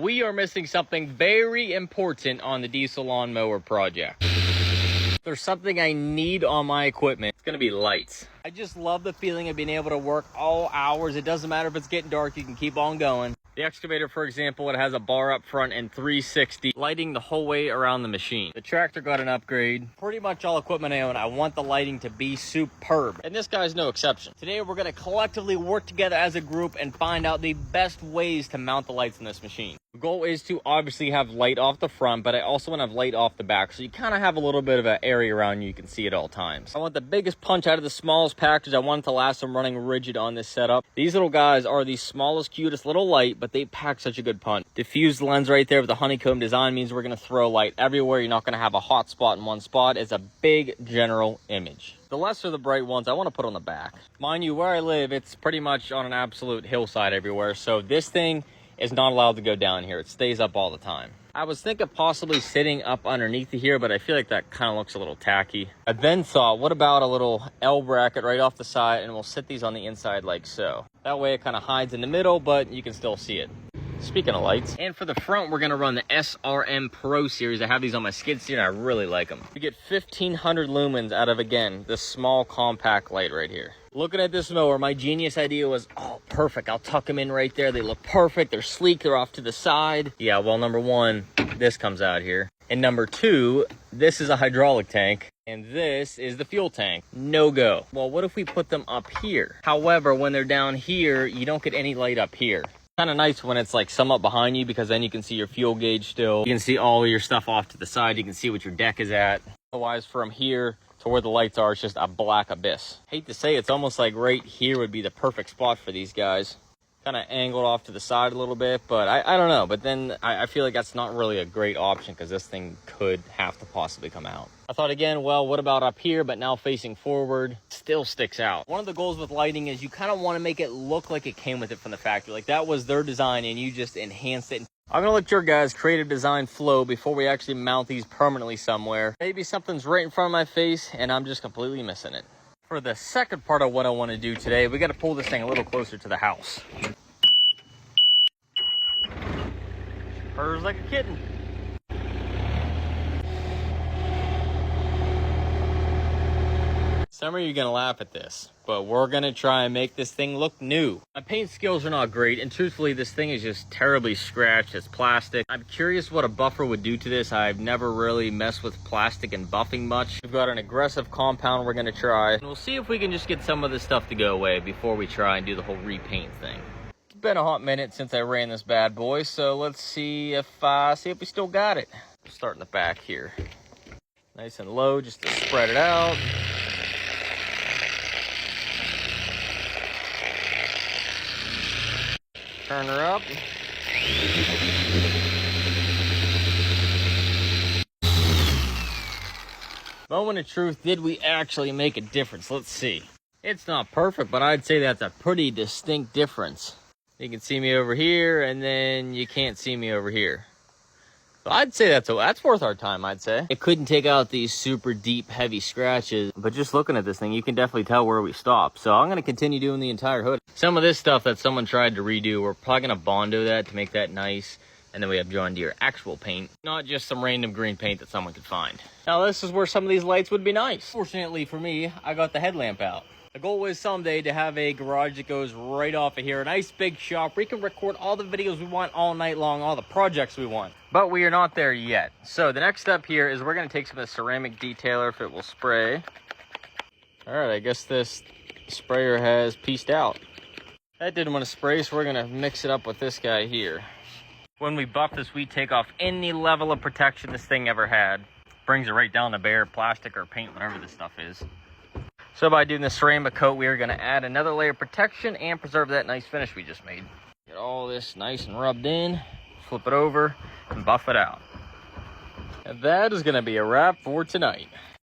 We are missing something very important on the diesel lawnmower project. There's something I need on my equipment. It's gonna be lights. I just love the feeling of being able to work all hours. It doesn't matter if it's getting dark, you can keep on going. The excavator, for example, it has a bar up front and 360 lighting the whole way around the machine. The tractor got an upgrade. Pretty much all equipment I own, I want the lighting to be superb. And this guy's no exception. Today, we're gonna collectively work together as a group and find out the best ways to mount the lights in this machine. The goal is to obviously have light off the front, but I also want to have light off the back, so you kind of have a little bit of an area around you can see at all times. I want the biggest punch out of the smallest package. I want it to last them running rigid on this setup. These little guys are the smallest, cutest little light, but they pack such a good punch. Diffused lens right there with the honeycomb design means we're going to throw light everywhere. You're not going to have a hot spot in one spot. It's a big general image. The lesser the bright ones I want to put on the back. Mind you, where I live, it's pretty much on an absolute hillside everywhere, so this thing is not allowed to go down here. It stays up all the time. I was thinking possibly sitting up underneath here, but I feel like that kind of looks a little tacky. I then thought, what about a little L bracket right off the side, and we'll sit these on the inside like so. That way it kind of hides in the middle, but you can still see it. Speaking of lights, and for the front, we're gonna run the SRM Pro series. I have these on my skid steer and I really like them. We get 1500 lumens out of, again, this small compact light right here. Looking at this mower, my genius idea was, oh, perfect. I'll tuck them in right there. They look perfect. They're sleek. They're off to the side. Yeah, well, number one, this comes out here. And number two, this is a hydraulic tank. And this is the fuel tank. No go. Well, what if we put them up here? However, when they're down here, you don't get any light up here. Kind of nice when it's like somewhat behind you, because then you can see your fuel gauge still. You can see all your stuff off to the side. You can see what your deck is at. Otherwise, from here to where the lights are, it's just a black abyss. Hate to say, it's almost like right here would be the perfect spot for these guys. Kind of angled off to the side a little bit, but I don't know. But then I feel like that's not really a great option, because this thing could have to possibly come out. I thought again, well, what about up here, but now facing forward, still sticks out. One of the goals with lighting is you kind of want to make it look like it came with it from the factory. Like that was their design and you just enhanced it. I'm gonna let your guys' creative design flow before we actually mount these permanently somewhere. Maybe something's right in front of my face and I'm just completely missing it. For the second part of what I want to do today, we got to pull this thing a little closer to the house. Purrs like a kitten. Some of you are gonna laugh at this, but we're gonna try and make this thing look new. My paint skills are not great, and truthfully, this thing is just terribly scratched. It's plastic. I'm curious what a buffer would do to this. I've never really messed with plastic and buffing much. We've got an aggressive compound we're gonna try, and we'll see if we can just get some of this stuff to go away before we try and do the whole repaint thing. It's been a hot minute since I ran this bad boy, so let's see if we still got it. Start in the back here. Nice and low, just to spread it out. Turn her up. Moment of truth, did we actually make a difference? Let's see. It's not perfect, but I'd say that's a pretty distinct difference. You can see me over here, and then you can't see me over here. So I'd say that's worth our time, I'd say. It couldn't take out these super deep, heavy scratches, but just looking at this thing, you can definitely tell where we stopped. So I'm gonna continue doing the entire hood. Some of this stuff that someone tried to redo, we're probably gonna Bondo that to make that nice. And then we have John Deere actual paint, not just some random green paint that someone could find. Now this is where some of these lights would be nice. Fortunately for me, I got the headlamp out. The goal is someday to have a garage that goes right off of here, a nice big shop where we can record all the videos we want all night long, all the projects we want. But we are not there yet. So the next step here is we're gonna take some of the ceramic detailer if it will spray. All right, I guess this sprayer has pieced out. That didn't want to spray, so we're gonna mix it up with this guy here. When we buff this, we take off any level of protection this thing ever had. Brings it right down to bare plastic or paint, whatever this stuff is. So by doing the ceramic coat, we are going to add another layer of protection and preserve that nice finish we just made. Get all this nice and rubbed in, flip it over, and buff it out. And that is going to be a wrap for tonight.